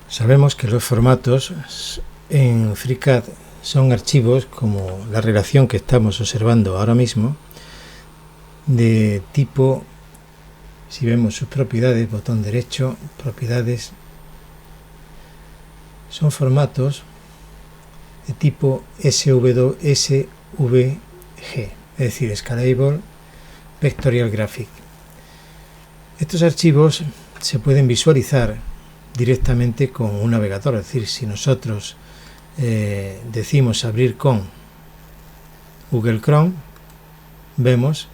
Sabemos que los formatos en FreeCAD son archivos como la relación que estamos observando ahora mismo, de tipo, si vemos sus propiedades, botón derecho, propiedades, son formatos de tipo SVG, es decir, Scalable Vectorial Graphic. Estos archivos se pueden visualizar directamente con un navegador, es decir, si nosotros decimos abrir con Google Chrome, vemos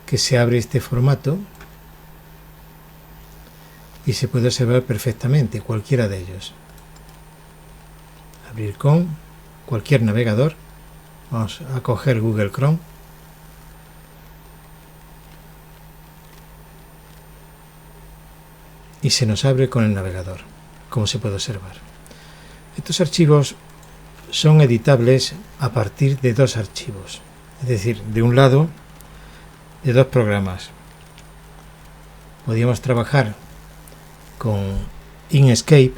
que se abre este formato y se puede observar perfectamente cualquiera de ellos. Abrir con cualquier navegador, vamos a coger Google Chrome y se nos abre con el navegador, como se puede observar. Estos archivos son editables a partir de dos archivos, es decir, de un lado, de dos programas. Podríamos trabajar con Inkscape,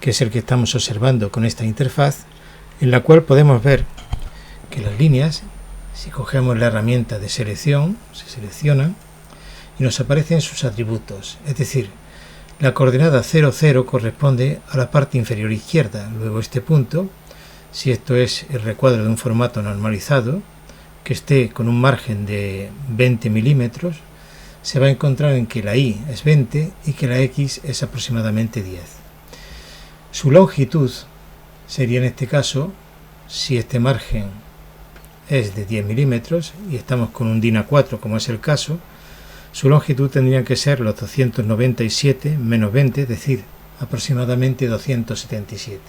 que es el que estamos observando con esta interfaz, en la cual podemos ver que las líneas, si cogemos la herramienta de selección, se seleccionan y nos aparecen sus atributos, es decir, la coordenada 00 corresponde a la parte inferior izquierda. Luego este punto, si esto es el recuadro de un formato normalizado, que esté con un margen de 20 milímetros, se va a encontrar en que la Y es 20 y que la X es aproximadamente 10. Su longitud sería en este caso, si este margen es de 10 milímetros y estamos con un DIN A4 como es el caso, su longitud tendría que ser los 297 menos 20, es decir, aproximadamente 277.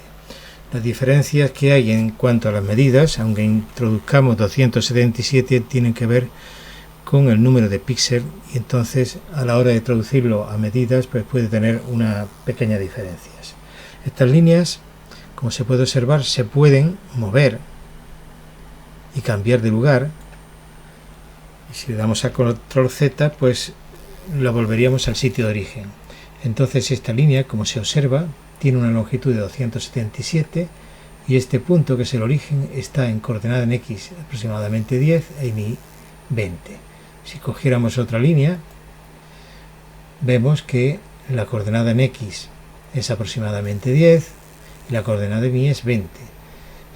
Las diferencias que hay en cuanto a las medidas, aunque introduzcamos 277, tienen que ver con el número de píxeles y entonces a la hora de traducirlo a medidas pues puede tener una pequeña diferencia. Estas líneas, como se puede observar, se pueden mover y cambiar de lugar. Y si le damos a control Z, pues la volveríamos al sitio de origen. Entonces esta línea, como se observa, tiene una longitud de 277 y este punto, que es el origen, está en coordenada en X aproximadamente 10 e en Y 20. Si cogiéramos otra línea, vemos que la coordenada en X es aproximadamente 10 y la coordenada en Y es 20.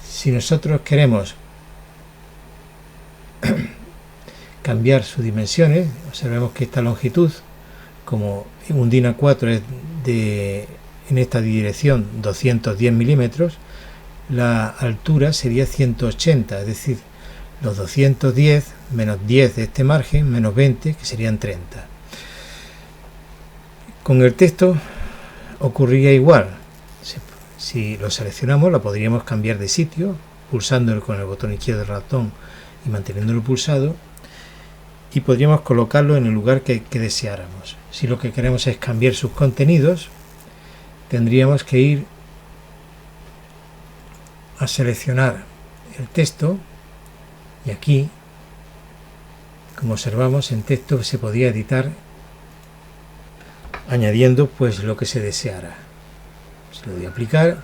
Si nosotros queremos cambiar sus dimensiones, observemos que esta longitud, como un DIN A4 es en esta dirección 210 milímetros, la altura sería 180, es decir, los 210 menos 10 de este margen menos 20, que serían 30. Con el texto ocurriría igual. Si lo seleccionamos, lo podríamos cambiar de sitio pulsándolo con el botón izquierdo del ratón y manteniéndolo pulsado, y podríamos colocarlo en el lugar que deseáramos. Si lo que queremos es cambiar sus contenidos, tendríamos que ir a seleccionar el texto y aquí, como observamos, en texto se podía editar añadiendo pues lo que se deseara. Se lo doy a aplicar.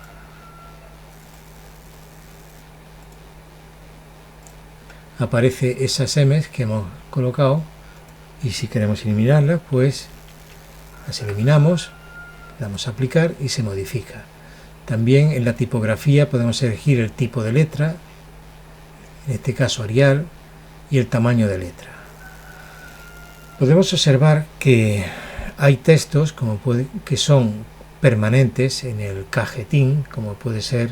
Aparece esas M's que hemos colocado y si queremos eliminarlas, pues las eliminamos, le damos a aplicar y se modifica. También en la tipografía podemos elegir el tipo de letra, en este caso Arial, y el tamaño de letra. Podemos observar que hay textos que son permanentes en el cajetín, como puede ser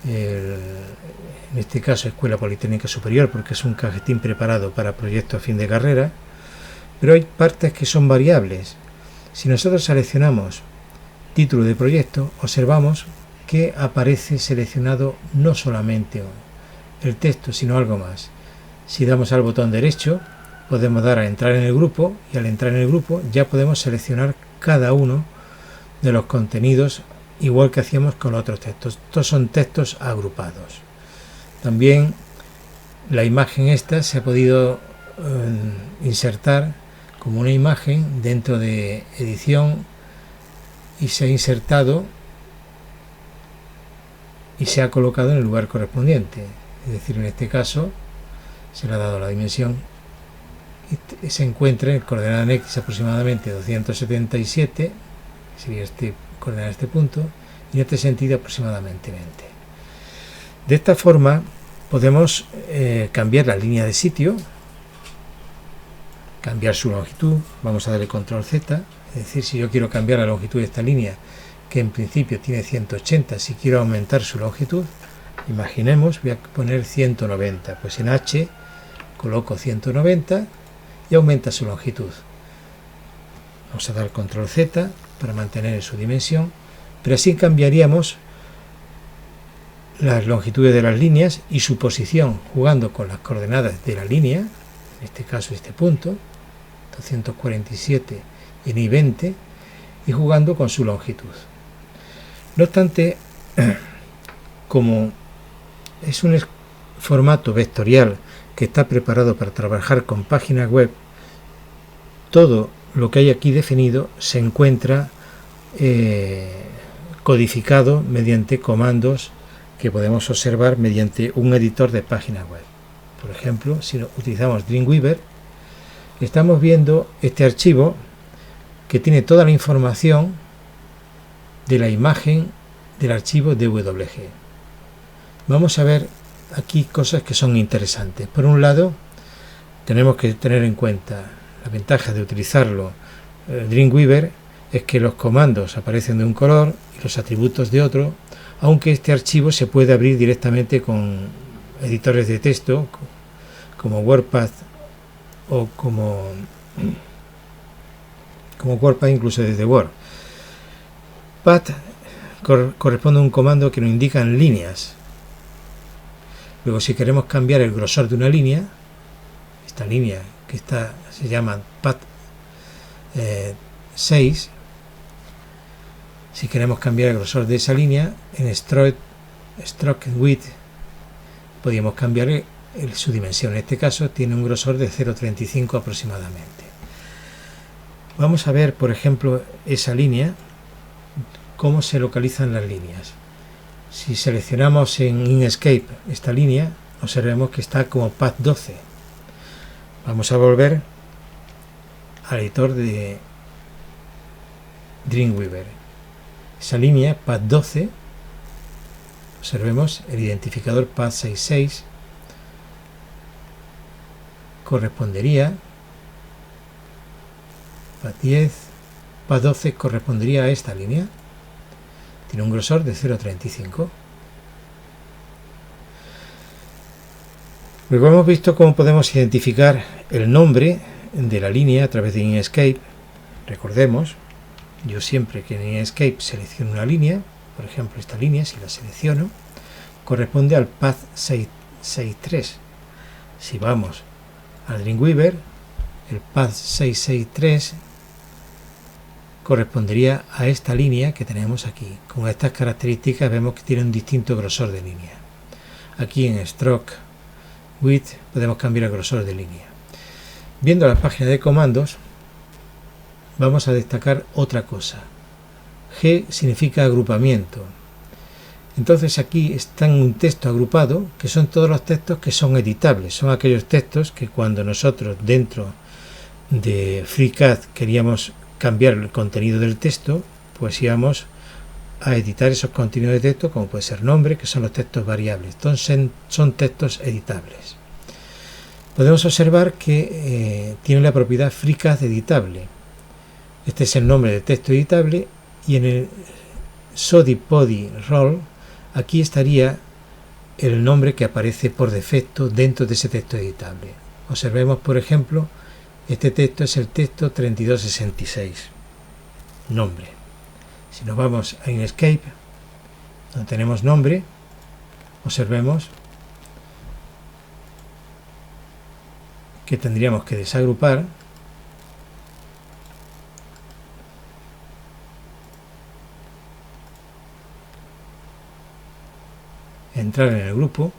en este caso Escuela Politécnica Superior, porque es un cajetín preparado para proyectos a fin de carrera, pero hay partes que son variables. Si nosotros seleccionamos título de proyecto, observamos que aparece seleccionado no solamente el texto, sino algo más. Si damos al botón derecho, podemos dar a entrar en el grupo y al entrar en el grupo ya podemos seleccionar cada uno de los contenidos, igual que hacíamos con los otros textos. Estos son textos agrupados. También la imagen esta se ha podido insertar como una imagen dentro de edición y se ha insertado y se ha colocado en el lugar correspondiente. Es decir, en este caso se le ha dado la dimensión y se encuentra en coordenada en X aproximadamente 277, sería coordenada este punto, y en este sentido aproximadamente 20. De esta forma podemos cambiar la línea de sitio, cambiar su longitud. Vamos a darle control Z, es decir, si yo quiero cambiar la longitud de esta línea, que en principio tiene 180, si quiero aumentar su longitud, imaginemos, voy a poner 190, pues en H coloco 190 y aumenta su longitud. Vamos a dar control Z para mantener su dimensión, pero así cambiaríamos las longitudes de las líneas y su posición jugando con las coordenadas de la línea, en este caso este punto 247 en I20, y jugando con su longitud. No obstante, como es un formato vectorial que está preparado para trabajar con páginas web, todo lo que hay aquí definido se encuentra codificado mediante comandos que podemos observar mediante un editor de páginas web. Por ejemplo, si utilizamos Dreamweaver, estamos viendo este archivo que tiene toda la información de la imagen del archivo DWG. Vamos a ver aquí cosas que son interesantes. Por un lado, tenemos que tener en cuenta la ventaja de utilizarlo Dreamweaver es que los comandos aparecen de un color y los atributos de otro, aunque este archivo se puede abrir directamente con editores de texto como WordPad o como WordPad incluso desde Word. Pad corresponde a un comando que nos indica en líneas. Luego, si queremos cambiar el grosor de una línea, esta línea que se llama Pad 6, si queremos cambiar el grosor de esa línea, en Stroke Width podríamos cambiar su dimensión. En este caso tiene un grosor de 0,35 aproximadamente. Vamos a ver, por ejemplo, esa línea, cómo se localizan las líneas. Si seleccionamos en Inkscape esta línea, observemos que está como Pad 12. Vamos a volver al editor de Dreamweaver. Esa línea, Pad 12, observemos el identificador Pad 66, correspondería, Pad 10, Pad 12 correspondería a esta línea. Tiene un grosor de 0,35. Luego hemos visto cómo podemos identificar el nombre de la línea a través de Inkscape. Recordemos, yo siempre que en Inkscape selecciono una línea, por ejemplo esta línea, si la selecciono, corresponde al Pad 663. Si vamos al Dreamweaver, el Pad 663 correspondería a esta línea que tenemos aquí. Con estas características vemos que tiene un distinto grosor de línea. Aquí en Stroke Width podemos cambiar el grosor de línea. Viendo la página de comandos, vamos a destacar otra cosa. G significa agrupamiento. Entonces aquí está un texto agrupado, que son todos los textos que son editables. Son aquellos textos que cuando nosotros dentro de FreeCAD queríamos cambiar el contenido del texto, pues íbamos a editar esos contenidos de texto, como puede ser nombre, que son los textos variables. Entonces son textos editables. Podemos observar que tiene la propiedad FreeCAD editable. Este es el nombre de texto editable, y en el SODI-PODI role aquí estaría el nombre que aparece por defecto dentro de ese texto editable. Observemos, por ejemplo, este texto es el texto 3266, nombre. Si nos vamos a Inkscape, donde tenemos nombre, observemos que tendríamos que desagrupar entrar en el grupo,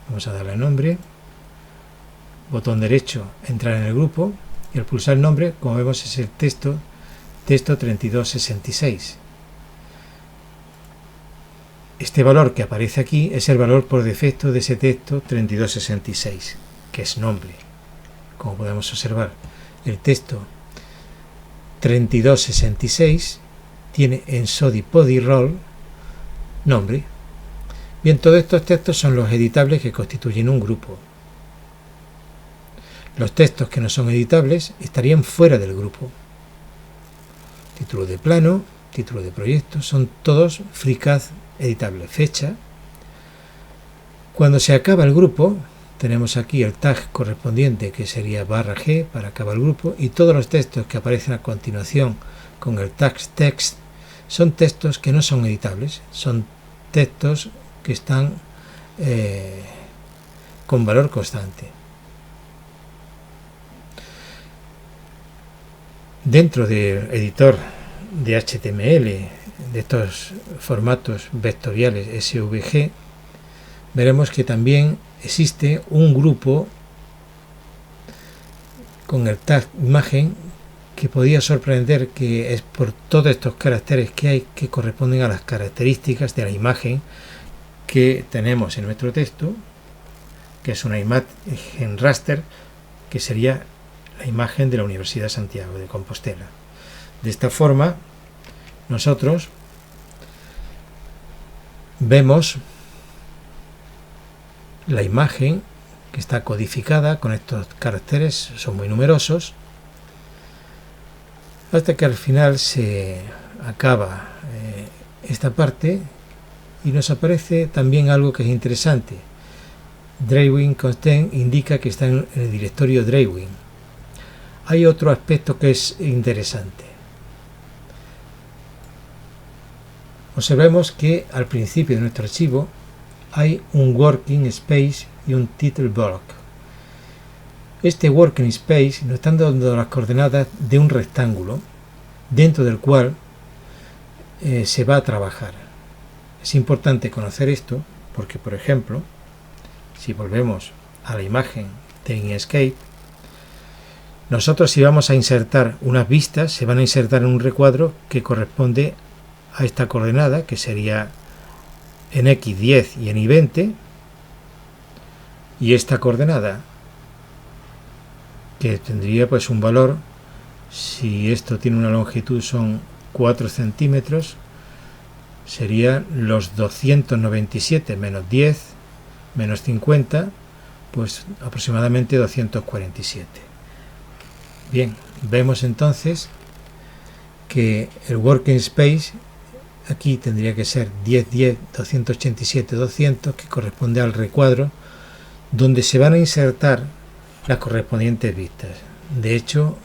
vamos a darle nombre, botón derecho, entrar en el grupo, y al pulsar el nombre, como vemos, es el texto 3266. Este valor que aparece aquí es el valor por defecto de ese texto 3266, que es nombre. Como podemos observar, el texto 3266 tiene en SODI-PODI-ROLL nombre. Bien, todos estos textos son los editables que constituyen un grupo. Los textos que no son editables estarían fuera del grupo. Título de plano, título de proyecto, son todos FreeCAD editables. Fecha. Cuando se acaba el grupo, tenemos aquí el tag correspondiente, que sería /G para acabar el grupo, y todos los textos que aparecen a continuación con el tag text son textos que no son editables, son textos que están con valor constante. Dentro del editor de HTML de estos formatos vectoriales SVG, veremos que también existe un grupo con el tag imagen que podía sorprender, que es por todos estos caracteres que hay que corresponden a las características de la imagen que tenemos en nuestro texto, que es una imagen raster, que sería la imagen de la Universidad de Santiago de Compostela. De esta forma, nosotros vemos la imagen que está codificada con estos caracteres, son muy numerosos, hasta que al final se acaba esta parte y nos aparece también algo que es interesante. Drawing Content indica que está en el directorio Drawing. Hay otro aspecto que es interesante. Observemos que al principio de nuestro archivo hay un working space y un title block. Este working space nos están dando las coordenadas de un rectángulo dentro del cual se va a trabajar. Es importante conocer esto porque, por ejemplo, si volvemos a la imagen de Inkscape, nosotros, si vamos a insertar unas vistas, se van a insertar en un recuadro que corresponde a esta coordenada, que sería en X10 y en Y20, y esta coordenada, que tendría pues un valor, si esto tiene una longitud son 4 centímetros, serían los 297 menos 10 menos 50, pues aproximadamente 247. Bien, vemos entonces que el working space aquí tendría que ser 10, 10, 287, 200, que corresponde al recuadro donde se van a insertar las correspondientes vistas. De hecho,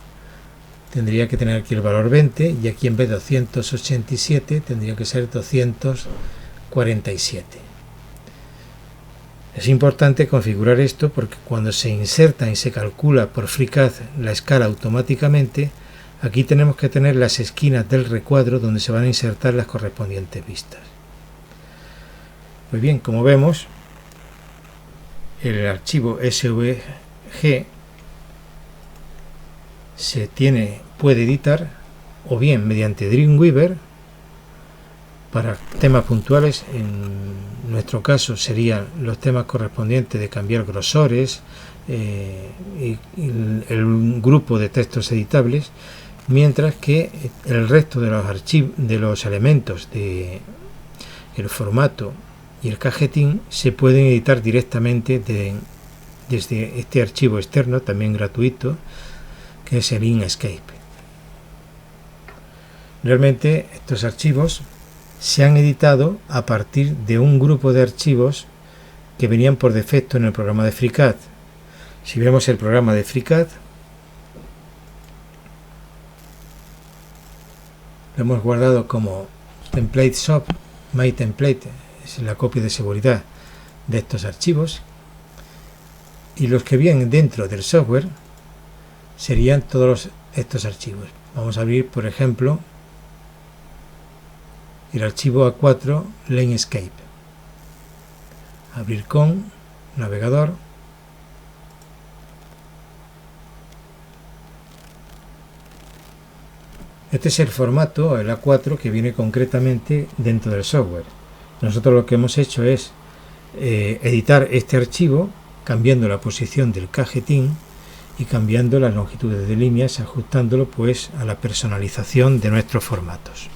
tendría que tener aquí el valor 20 y aquí en vez de 287 tendría que ser 247. Es importante configurar esto porque cuando se inserta y se calcula por FreeCAD la escala automáticamente, aquí tenemos que tener las esquinas del recuadro donde se van a insertar las correspondientes vistas. Pues bien, como vemos, el archivo SVG puede editar o bien mediante Dreamweaver para temas puntuales. En nuestro caso serían los temas correspondientes de cambiar grosores y el grupo de textos editables, mientras que el resto de los archivos, de los elementos de el formato y el cajetín se pueden editar directamente desde este archivo externo, también gratuito, que es el Inkscape. Realmente estos archivos se han editado a partir de un grupo de archivos que venían por defecto en el programa de FreeCAD. Si vemos el programa de FreeCAD, lo hemos guardado como template shop, my template, es la copia de seguridad de estos archivos, y los que vienen dentro del software serían todos estos archivos. Vamos a abrir, por ejemplo, el archivo A4 Landscape. Abrir con navegador. Este es el formato, el A4, que viene concretamente dentro del software. Nosotros lo que hemos hecho es editar este archivo cambiando la posición del cajetín y cambiando las longitudes de líneas, ajustándolo pues a la personalización de nuestros formatos.